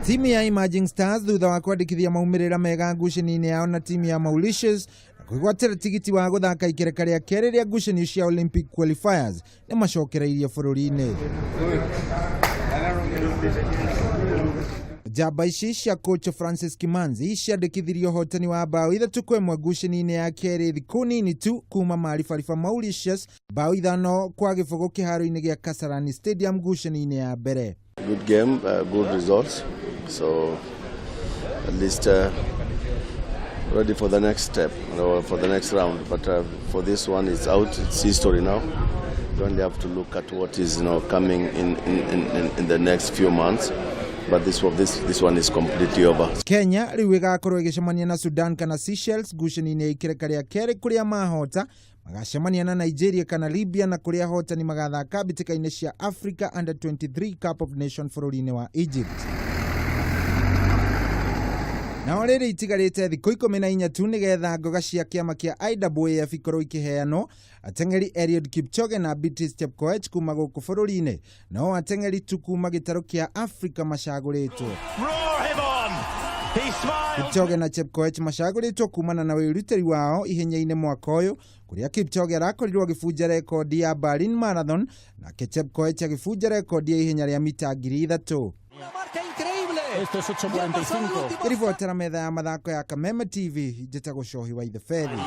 Timu ya Emerging Stars thutha wa kwandikithia maumirira mega ngucanio-inĩ yao na timu ya Mauritius na kwĩgwatĩra tigiti wa gũthaka ikereka rĩa kerĩ rĩa ngucanio cia Olympic qualifiers nĩ macokereirie bũrũri-inĩ. Njamba ici cia coach Francis Kimanzi ciandĩkithirio hotani wa bao 3-1 ngucanio-inĩ ya kerĩ thikũ nini tu kuma maribariba Mauritius, bao 5 kwa gĩbũgũ kĩharo-inĩ gĩa Kasarani Stadium ngucanio-inĩ ya mbere. Good game, good results. So at least ready for the next step, for the next round. But for this one, it's out. It's history now. You only have to look at what is coming in the next few months. But this one is completely over. Kenya rĩu ĩgakorwo ĩgĩcemania na Sudan kana Seychelles ngucanio-inĩ ya ikereka rĩa kerĩ kũrĩa mahota magacemania na Nigeria kana Libya, na kũrĩa hotani magathaka mbĩtĩka-inĩ cia Africa Under 23 Cup of Nations bũrũri-inĩ wa Egypt. Na rĩrĩ itigarĩte thikũ 14 tu nĩgetha ngoga cia kĩama kĩa IAAF ikorwo ikĩheanwo, ateng'eri Eliud Kipchoge na Beatrice Chepkoech kuma gũkũ bũrũri-inĩ, no ateng'eri tu kuma gĩtarũ kĩa Africa macagũrĩtwo. Kipchoge na Chepkoech macagũrĩtwo kumana na wĩrutĩri wao ihenya-inĩ mwaka ũyũ, kũrĩa Kipchoge arakorirwo agĩbunja rekodi ya Berlin Marathon nake Chepkoech agĩbunja rekodi ya ihenya rĩa mita 3000. Esto es 8:45. Ribotera metha ya mathako ya Kameme TV, njĩtagwo Cohi wa Ithe Fedhi.